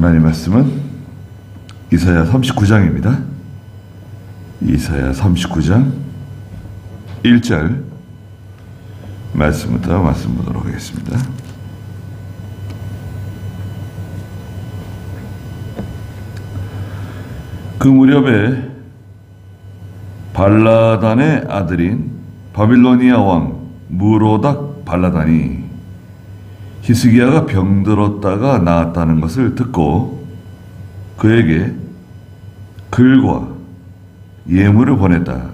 하나님 말씀은 이사야 39장입니다. 이사야 39장 1절 말씀부터 말씀 보도록 하겠습니다. 그 무렵에 발라단의 아들인 바빌로니아 왕 무로닥 발라단이 히스기야가 병들었다가 나았다는 것을 듣고 그에게 글과 예물을 보냈다.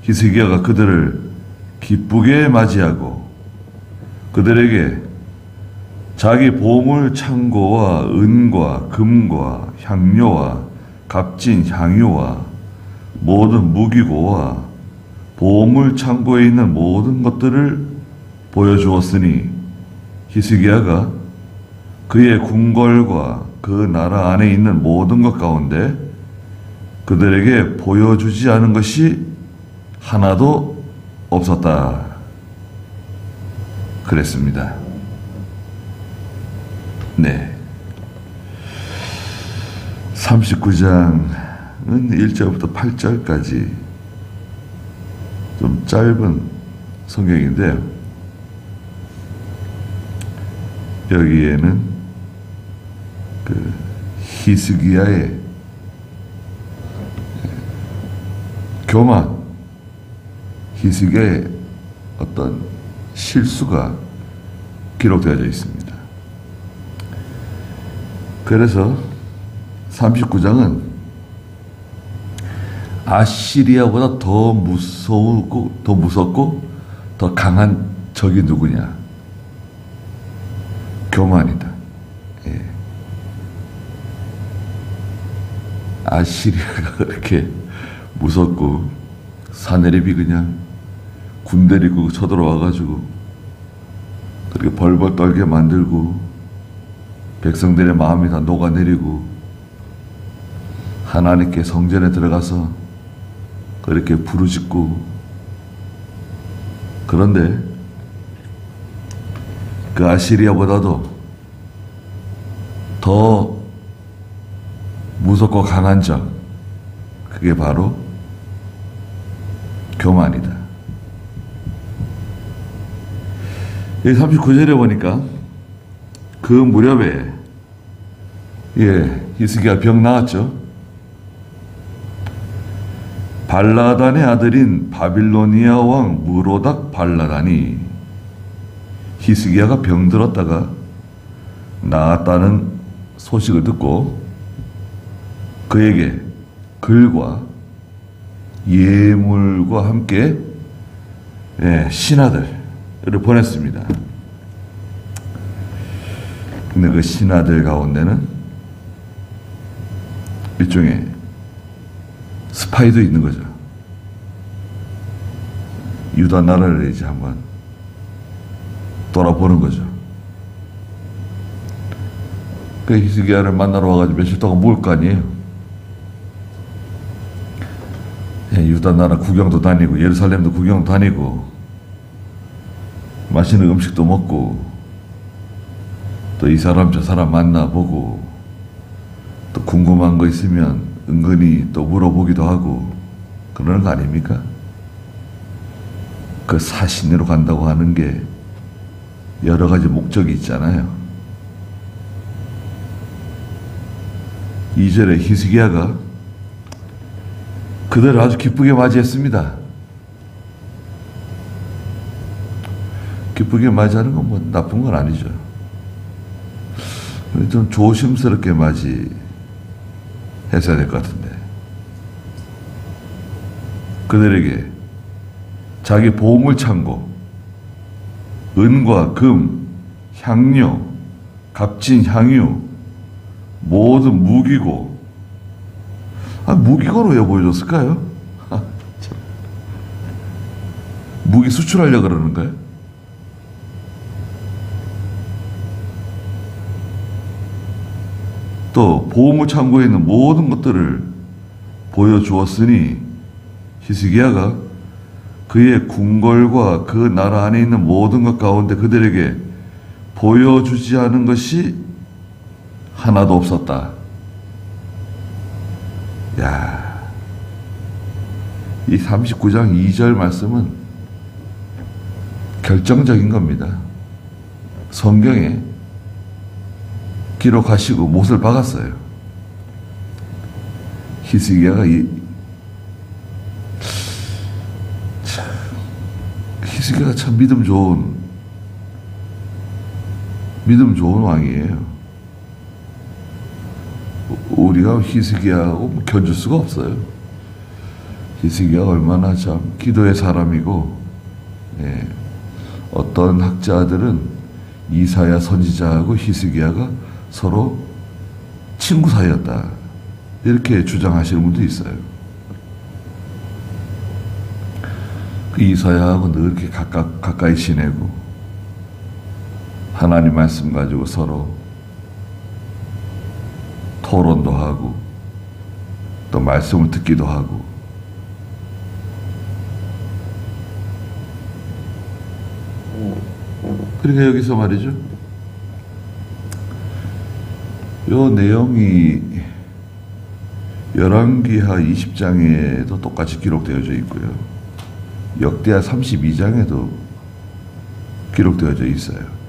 히스기야가 그들을 기쁘게 맞이하고 그들에게 자기 보물 창고와 은과 금과 향료와 값진 향유와 모든 무기고와 보물 창고에 있는 모든 것들을 보여주었으니 히스기야가 그의 궁궐과 그 나라 안에 있는 모든 것 가운데 그들에게 보여주지 않은 것이 하나도 없었다. 그랬습니다. 네. 39장은 1절부터 8절까지 좀 짧은 성경인데요. 여기에는 그 히스기야의 교만, 히스기야의 어떤 실수가 기록되어져 있습니다. 그래서 39장은 아시리아보다 더 무섭고 더 강한 적이 누구냐? 교만이다. 예. 아시리아가 그렇게 무섭고 사내립이 그냥 군대를 입고 쳐들어와가지고 그렇게 벌벌 떨게 만들고 백성들의 마음이 다 녹아내리고 하나님께 성전에 들어가서 그렇게 부르짖고 그런데 그 아시리아보다도 더 무섭고 강한 적, 그게 바로 교만이다. 여기 39절에 보니까 그 무렵에 히스기야 병 나았죠. 발라단의 아들인 바빌로니아 왕 무로닥 발라단이 히스기야가 병들었다가 나았다는 소식을 듣고 그에게 글과 예물과 함께 신하들을 보냈습니다. 근데 그 신하들 가운데는 일종의 스파이도 있는 거죠. 유다 나라를 이제 한번 돌아보는 거죠. 그 히스기야를 만나러 와가지고 며칠 동안 묵을 거 아니에요. 유다 나라 구경도 다니고 예루살렘도 구경 다니고 맛있는 음식도 먹고 또 이 사람 저 사람 만나보고 또 궁금한 거 있으면 은근히 또 물어보기도 하고 그러는 거 아닙니까? 그 사신으로 간다고 하는 게 여러 가지 목적이 있잖아요. 2절에 히스기야가 그들을 아주 기쁘게 맞이했습니다. 기쁘게 맞이하는 건 뭐 나쁜 건 아니죠. 좀 조심스럽게 맞이했어야 될 것 같은데. 그들에게 자기 보물 창고, 은과 금, 향료, 값진 향유, 모든 무기고, 무기고로 왜 보여줬을까요? 무기 수출하려고 그러는 거예요? 또 보물 창고에 있는 모든 것들을 보여주었으니 히스기야가 그의 궁궐과 그 나라 안에 있는 모든 것 가운데 그들에게 보여주지 않은 것이 하나도 없었다. 야, 이 39장 2절 말씀은 결정적인 겁니다. 성경에 기록하시고 못을 박았어요. 히스기야가 히스기야가 참 믿음 좋은 왕이에요. 우리가 히스기야하고 견줄 수가 없어요. 히스기야가 얼마나 참 기도의 사람이고, 예, 어떤 학자들은 이사야 선지자하고 히스기야가 서로 친구 사이였다, 이렇게 주장하시는 분도 있어요. 그 이사야하고 늘 이렇게 가까이 지내고 하나님 말씀 가지고 서로 토론도 하고 또 말씀을 듣기도 하고. 그러니까 여기서 말이죠, 요 내용이 열왕기하 20장에도 똑같이 기록되어져 있고요, 역대하 32장에도 기록되어져 있어요.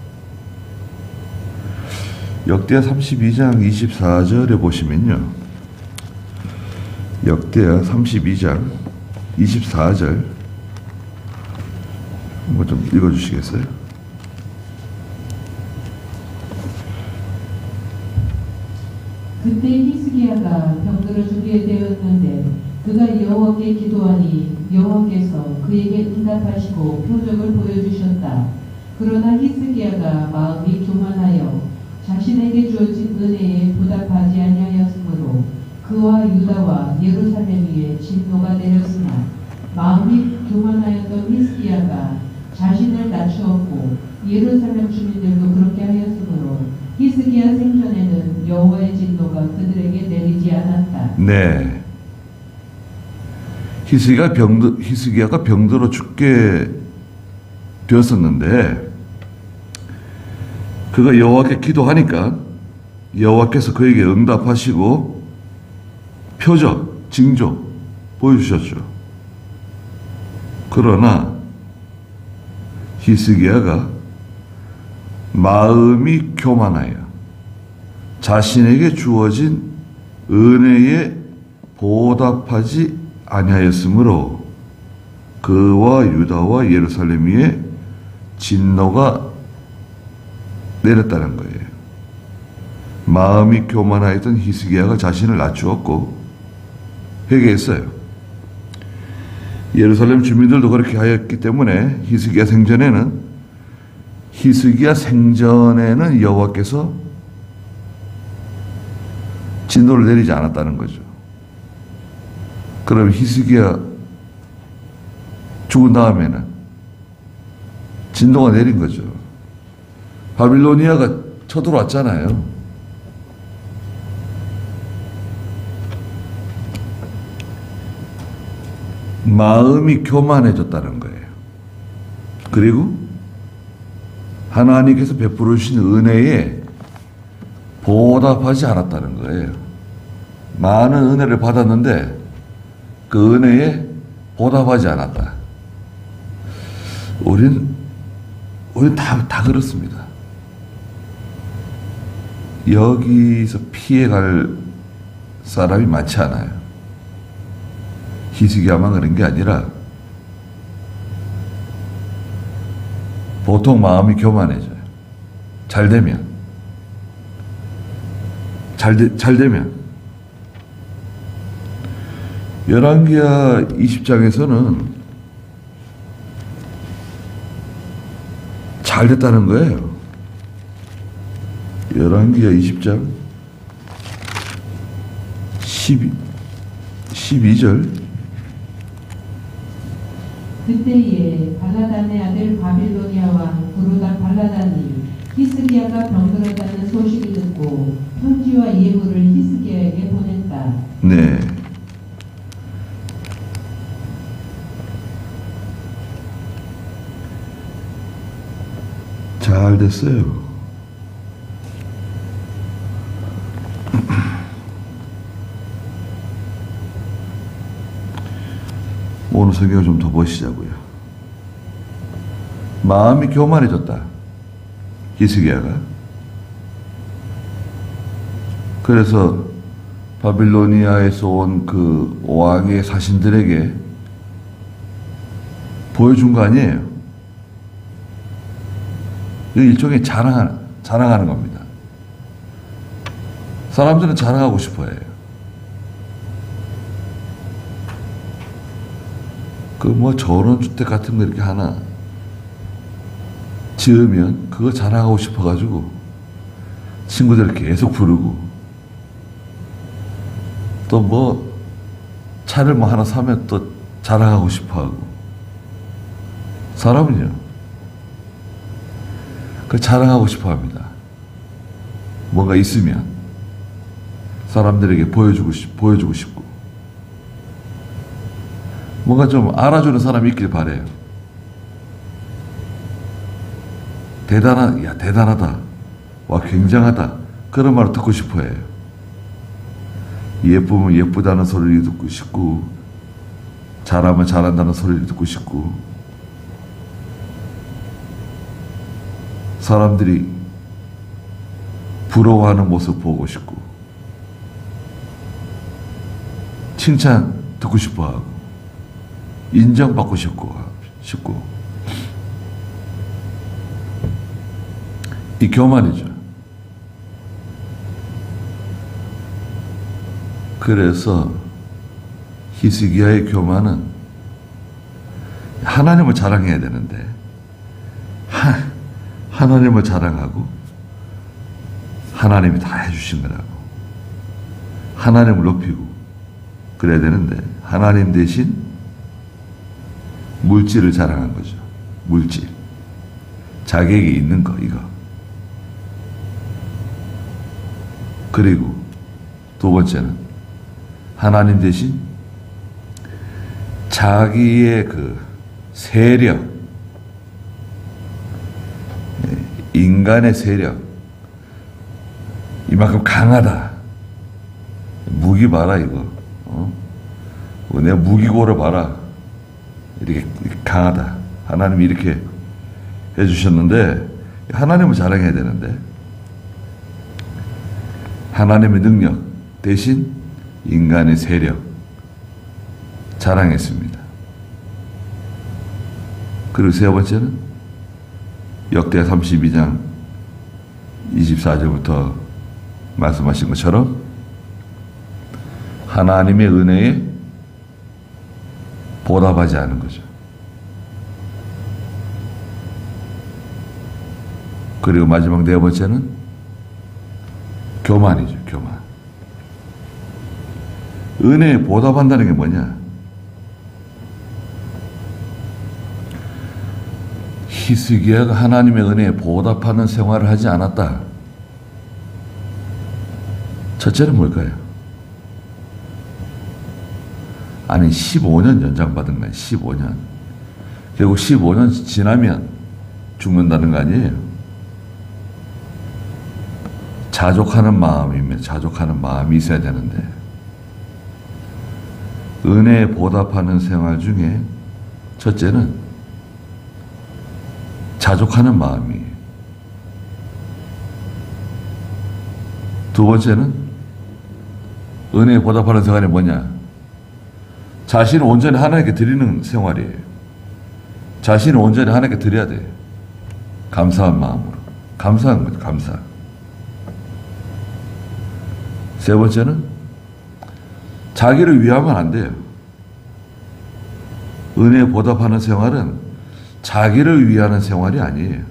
역대하 32장 24절에 보시면요, 역대하 32장 24절 한번 좀 읽어주시겠어요? 그때 히스기야가 병들어 죽게 되었는데 그가 여호와께 기도하니 여호와께서 그에게 응답하시고 표적을 보여주셨다. 그러나 히스기야가 마음이 교만하여 자신에게 주어진 은혜에 보답하지 아니하였으므로 그와 유다와 예루살렘 위에 진노가 내렸으나 마음이 교만하였던 히스기야가 자신을 낮추었고 예루살렘 주민들도 그렇게 하였으므로 히스기야 생전에는 여호와의 진노가 그들에게 내리지 않았다. 네. 히스기야가 병들어 죽게 되었었는데 그가 여호와께 기도하니까 여호와께서 그에게 응답하시고 표적, 징조 보여주셨죠. 그러나 히스기야가 마음이 교만하여 자신에게 주어진 은혜에 보답하지 아니하였으므로 그와 유다와 예루살렘 위에 진노가 내렸다는 거예요. 마음이 교만하였던 히스기야가 자신을 낮추었고 회개했어요. 예루살렘 주민들도 그렇게 하였기 때문에 히스기야 생전에는 여호와께서 진노를 내리지 않았다는 거죠. 그럼 히스기야 죽은 다음에는 진노가 내린 거죠. 바빌로니아가 쳐들어왔잖아요. 마음이 교만해졌다는 거예요. 그리고 하나님께서 베풀어 주신 은혜에 보답하지 않았다는 거예요. 많은 은혜를 받았는데 그 은혜에 보답하지 않았다. 우린 다 그렇습니다. 여기서 피해갈 사람이 많지 않아요. 히스기야만 그런 게 아니라 보통 마음이 교만해져요. 잘 되면 열왕기하 20장에서는 잘 됐다는 거예요. 열왕기하 20장 12절 그때에 발라단의 아들 바빌로니아 왕 부르단 발라단이 히스기야가 병들었다는 소식을 듣고 편지와 예물을 히스기야에게 보냈다. 네. 잘 됐어요. 오늘 성경을 좀 더 보시자고요. 마음이 교만해졌다. 히스기야가. 그래서 바빌로니아에서 온 그 왕의 사신들에게 보여준 거 아니에요. 이 일종의 자랑하는 겁니다. 사람들은 자랑하고 싶어 해요. 그 뭐 전원주택 같은 거 이렇게 하나 지으면 그거 자랑하고 싶어가지고 친구들 계속 부르고 또 뭐 차를 뭐 하나 사면 또 자랑하고 싶어하고 사람은요 그 자랑하고 싶어합니다. 뭔가 있으면 사람들에게 보여주고 싶고 뭔가 좀 알아주는 사람이 있길 바래요. 대단하다. 와, 굉장하다. 그런 말을 듣고 싶어 해요. 예쁘면 예쁘다는 소리를 듣고 싶고, 잘하면 잘한다는 소리를 듣고 싶고, 사람들이 부러워하는 모습 보고 싶고, 칭찬 듣고 싶어 하고, 인정받고 싶고. 이 교만이죠. 그래서 히스기야의 교만은 하나님을 자랑해야 되는데 하나님을 자랑하고 하나님이 다 해주신 거라고 하나님을 높이고 그래야 되는데 하나님 대신 물질을 자랑한 거죠. 물질. 자기에게 있는 거, 이거. 그리고 두 번째는 하나님 대신 자기의 그 세력, 인간의 세력, 이만큼 강하다. 무기 봐라, 이거. 내 무기고를 봐라. 이렇게 강하다. 하나님이 이렇게 해주셨는데 하나님을 자랑해야 되는데 하나님의 능력 대신 인간의 세력 자랑했습니다. 그리고 세 번째는 역대 32장 24절부터 말씀하신 것처럼 하나님의 은혜에 보답하지 않은 거죠. 그리고 마지막 네 번째는 교만이죠. 교만. 은혜에 보답한다는 게 뭐냐? 히스기야가 하나님의 은혜에 보답하는 생활을 하지 않았다. 첫째는 뭘까요? 아니 15년 연장받은 거예요. 15년. 결국 15년 지나면 죽는다는 거 아니에요. 자족하는 마음이 있어야 되는데 은혜에 보답하는 생활 중에 첫째는 자족하는 마음이에요. 두 번째는 은혜에 보답하는 생활이 뭐냐? 자신을 온전히 하나님께 드리는 생활이에요. 자신을 온전히 하나님께 드려야 돼요. 감사한 마음으로. 감사한 거죠. 감사. 세 번째는 자기를 위하면 안 돼요. 은혜에 보답하는 생활은 자기를 위하는 생활이 아니에요.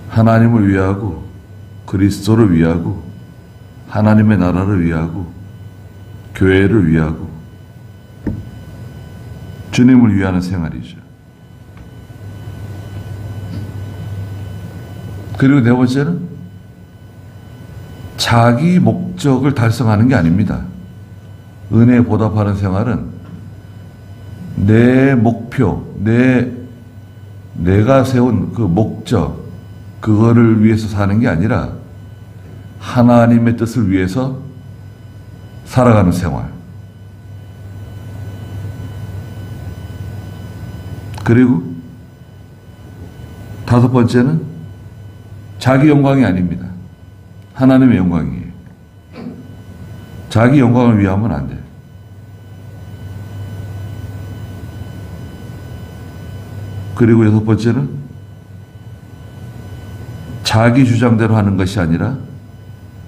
하나님을 위하고 그리스도를 위하고 하나님의 나라를 위하고 교회를 위하고 주님을 위하는 생활이죠. 그리고 네 번째는 자기 목적을 달성하는 게 아닙니다. 은혜에 보답하는 생활은 내 목표, 내가 세운 그 목적, 그거를 위해서 사는 게 아니라 하나님의 뜻을 위해서 살아가는 생활. 그리고 다섯 번째는 자기 영광이 아닙니다. 하나님의 영광이에요. 자기 영광을 위하면 안 돼요. 그리고 여섯 번째는 자기 주장대로 하는 것이 아니라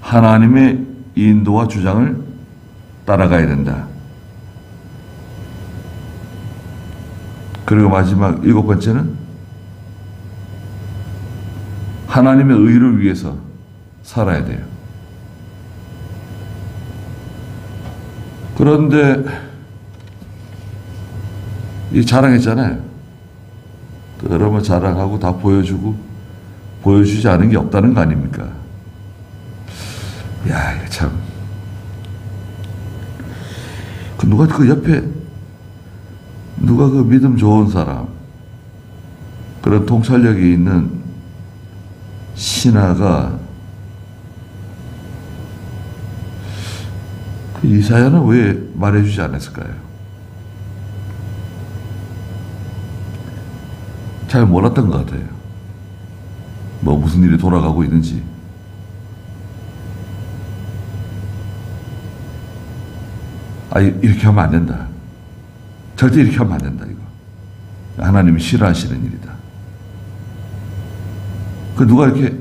하나님의 인도와 주장을 따라가야 된다. 그리고 마지막 일곱 번째는 하나님의 의를 위해서 살아야 돼요. 그런데 이 자랑했잖아요. 그러면 자랑하고 다 보여주고 보여주지 않은 게 없다는 거 아닙니까? 야, 이거 참. 누가 그 옆에 누가 그 믿음 좋은 사람, 그런 통찰력이 있는 신하가 그 이사야는 왜 말해주지 않았을까요? 잘 몰랐던 것 같아요. 뭐 무슨 일이 돌아가고 있는지. 아, 이렇게 하면 안 된다. 절대 이렇게 하면 안 된다, 이거. 하나님이 싫어하시는 일이다. 그 누가 이렇게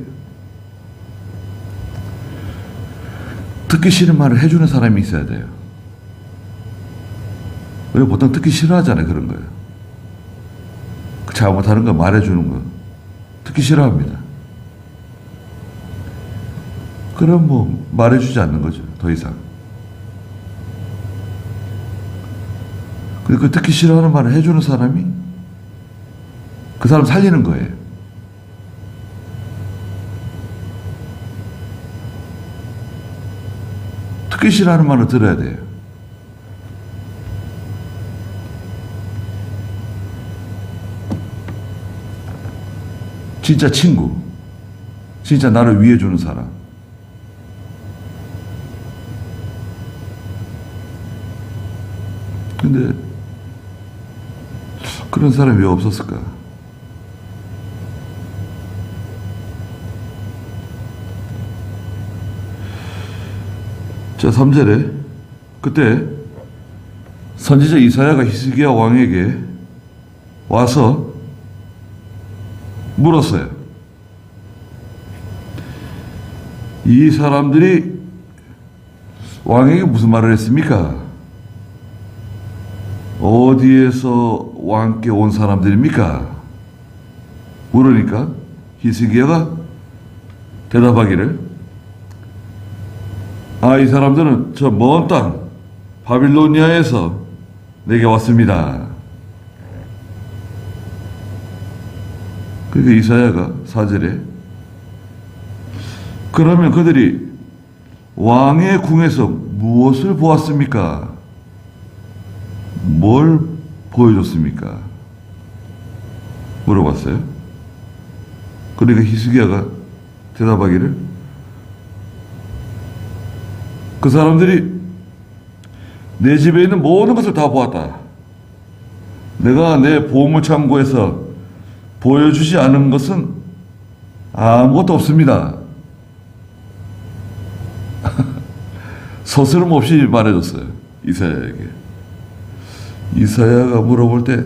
듣기 싫은 말을 해주는 사람이 있어야 돼요. 우리가 보통 듣기 싫어하잖아요, 그런 거예요. 그 잘못하는 거 말해주는 거. 듣기 싫어합니다. 그럼 뭐 말해주지 않는 거죠, 더 이상. 그 듣기 싫어하는 말을 해주는 사람이 그 사람 살리는 거예요. 듣기 싫어하는 말을 들어야 돼요. 진짜 친구, 진짜 나를 위해주는 사람. 근데 그런 사람이 왜 없었을까? 자, 3절에 그때 선지자 이사야가 히스기야 왕에게 와서 물었어요. 이 사람들이 왕에게 무슨 말을 했습니까? 어디에서 왕께 온 사람들입니까? 물으니까 히스기야가 대답하기를, 이 사람들은 저 먼 땅 바빌로니아에서 내게 왔습니다. 그러니까 이사야가 4절에 그러면 그들이 왕의 궁에서 무엇을 보았습니까? 뭘 보여줬습니까? 물어봤어요. 그러니까 히스기야가 대답하기를, 그 사람들이 내 집에 있는 모든 것을 다 보았다. 내가 내 보물창고에서 보여주지 않은 것은 아무것도 없습니다. 서스럼 없이 말해줬어요, 이사야에게. 이사야가 물어볼 때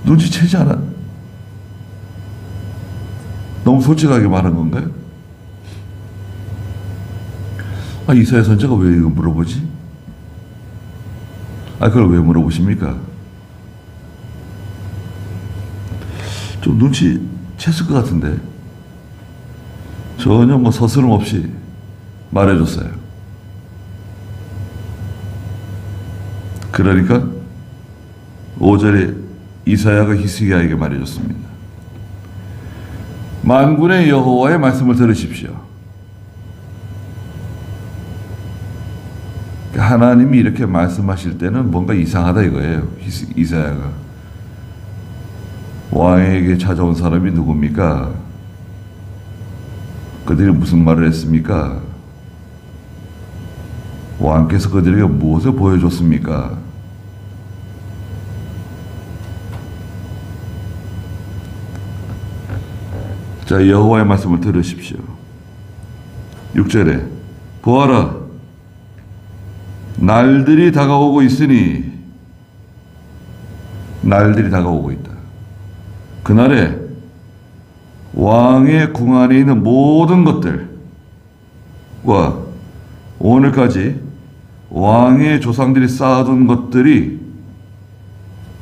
눈치채지 않아? 너무 솔직하게 말한 건가요? 이사야 선지자가 왜 이거 물어보지? 그걸 왜 물어보십니까? 좀 눈치챘을 것 같은데 전혀 뭐 서스럼 없이 말해줬어요. 그러니까 5절에 이사야가 히스기야에게 말해줬습니다. 만군의 여호와의 말씀을 들으십시오. 하나님이 이렇게 말씀하실 때는 뭔가 이상하다 이거예요. 이사야가. 왕에게 찾아온 사람이 누굽니까? 그들이 무슨 말을 했습니까? 왕께서 그들에게 무엇을 보여줬습니까? 자, 여호와의 말씀을 들으십시오. 6절에 보아라, 날들이 다가오고 있으니, 날들이 다가오고 있다. 그날에 왕의 궁 안에 있는 모든 것들과 오늘까지 왕의 조상들이 쌓아둔 것들이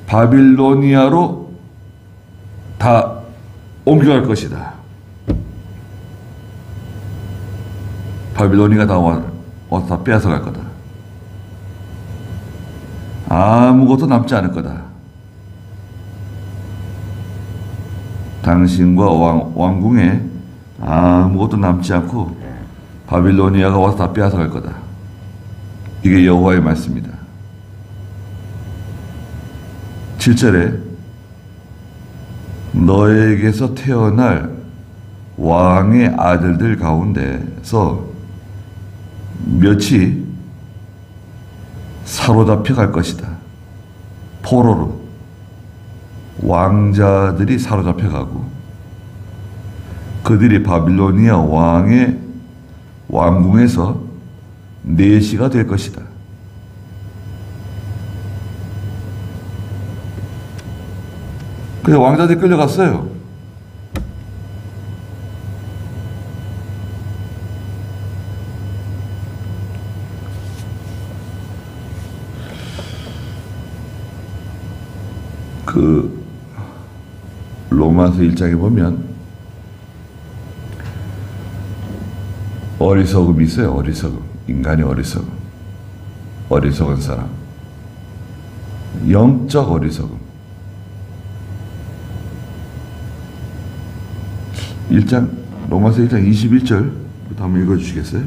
바빌로니아로 다 옮겨갈 것이다. 바빌로니아가 와서 다 빼앗아갈 거다. 아무것도 남지 않을 거다. 당신과 왕궁에 아무것도 남지 않고 바빌로니아가 와서 다 빼앗아갈 거다. 이게 여호와의 말씀입니다. 7절에 너에게서 태어날 왕의 아들들 가운데서 몇이 사로잡혀 갈 것이다. 포로로 왕자들이 사로잡혀 가고 그들이 바빌로니아 왕의 왕궁에서 내시가 될 것이다. 그래서 왕자들이 끌려갔어요. 그 로마서 1장에 보면 어리석음이 있어요. 어리석음. 인간의 어리석음. 어리석은 사람. 영적 어리석음. 1장, 로마서 1장 21절부터 한번 읽어주시겠어요?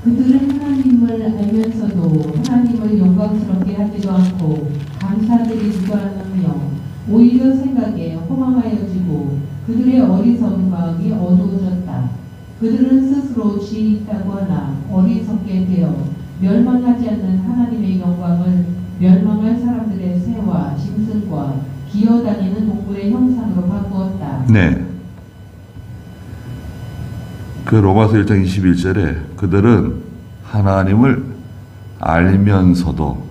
그들은 하나님을 알면서도 하나님을 영광스럽게 하지도 않고 감사드리지도 않으며 오히려 생각에 허망하여지고 그들의 어리석은 마음이 어두워졌다. 그들은 스스로 지혜 있다고 하나 어리석게 되어 멸망하지 않는 하나님의 영광을 멸망할 사람들의 새와 짐승과 기어다니는 동물의 형상으로 바꾸었다. 네. 그 로마서 1장 21절에 그들은 하나님을 알면서도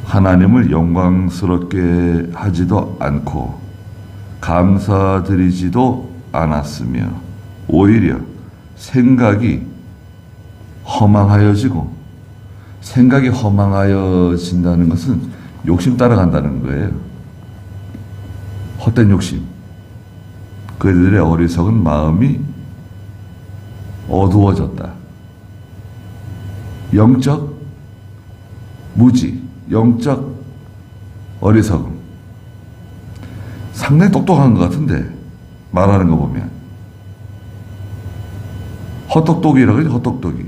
하나님을 영광스럽게 하지도 않고 감사드리지도 않았으며 오히려 생각이 허망하여지고, 생각이 허망하여진다는 것은 욕심 따라간다는 거예요. 헛된 욕심. 그들의 어리석은 마음이 어두워졌다. 영적 무지, 영적 어리석음. 상당히 똑똑한 것 같은데 말하는 거 보면 헛똑똑이라고 그러죠. 헛똑똑이.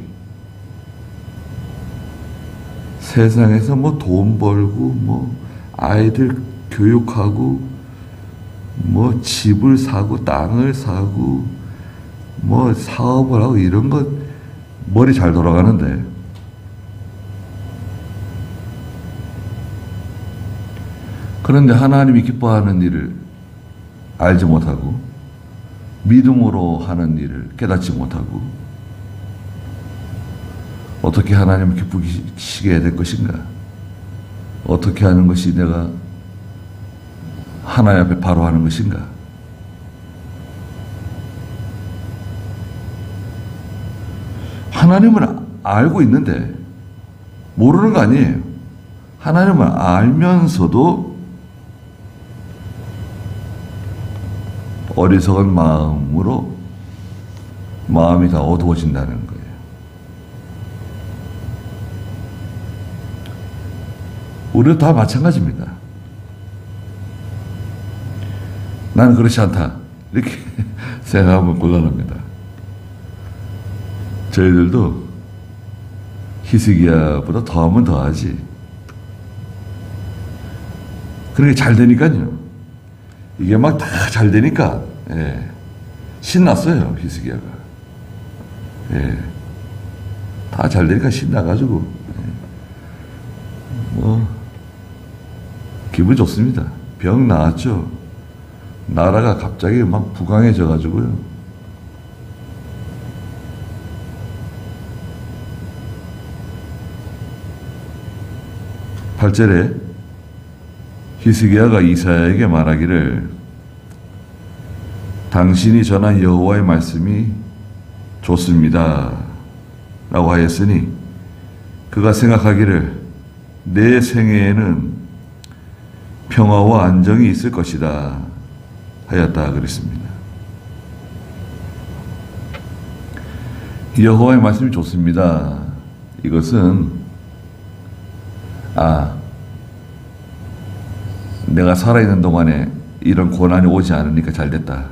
세상에서 뭐 돈 벌고 뭐 아이들 교육하고 뭐 집을 사고 땅을 사고 뭐 사업을 하고 이런 것 머리 잘 돌아가는데 그런데 하나님이 기뻐하는 일을 알지 못하고 믿음으로 하는 일을 깨닫지 못하고 어떻게 하나님을 기쁘시게 해야 될 것인가? 어떻게 하는 것이 내가 하나님 앞에 바로 하는 것인가? 하나님을 알고 있는데 모르는 거 아니에요. 하나님을 알면서도 어리석은 마음으로 마음이 다 어두워진다는 거예요. 우리도 다 마찬가지입니다. 나는 그렇지 않다. 이렇게 생각하면 곤란합니다. 저희들도 히스기야보다 더하면 더하지. 그렇게 잘 되니까요. 이게 막 다 잘 되니까 신났어요. 히스기야가. 다 잘 되니까 신나가지고 뭐 기분 좋습니다. 병 나았죠. 나라가 갑자기 막 부강해져 가지고요. 팔절에 히스기야가 이사야에게 말하기를 당신이 전한 여호와의 말씀이 좋습니다 라고 하였으니 그가 생각하기를 내 생애에는 평화와 안정이 있을 것이다 하였다 그랬습니다. 여호와의 말씀이 좋습니다. 이것은 내가 살아있는 동안에 이런 고난이 오지 않으니까 잘됐다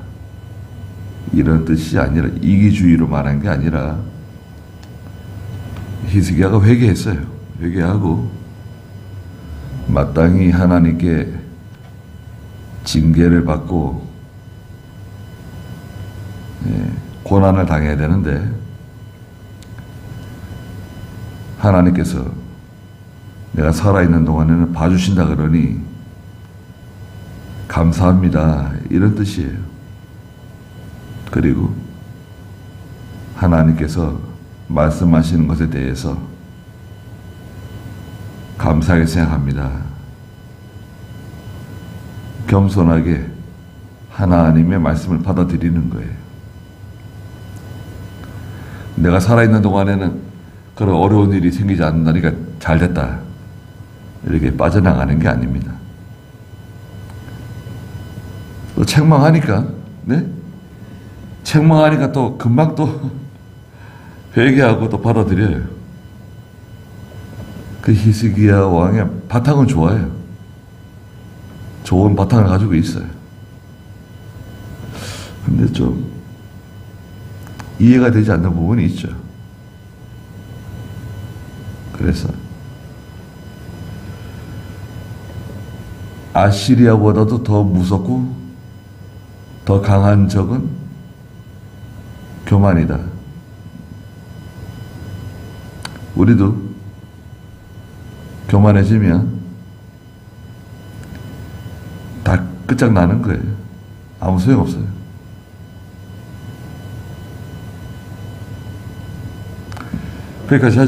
이런 뜻이 아니라, 이기주의로 말한 게 아니라 히스기야가 회개했어요. 회개하고 마땅히 하나님께 징계를 받고 고난을 당해야 되는데 하나님께서 내가 살아있는 동안에는 봐주신다 그러니 감사합니다 이런 뜻이에요. 그리고 하나님께서 말씀하시는 것에 대해서 감사하게 생각합니다. 겸손하게 하나님의 말씀을 받아들이는 거예요. 내가 살아있는 동안에는 그런 어려운 일이 생기지 않는다니까 잘됐다 이렇게 빠져나가는 게 아닙니다. 또 책망하니까 책망하니까 또 금방 또 회개하고 또 받아들여요. 그 히스기야 왕의 바탕은 좋아요. 좋은 바탕을 가지고 있어요. 근데 좀 이해가 되지 않는 부분이 있죠. 그래서 아시리아보다도 더 무섭고 더 강한 적은 교만이다. 우리도 교만해지면 다 끝장나는 거예요. 아무 소용없어요. 거기까지 하죠.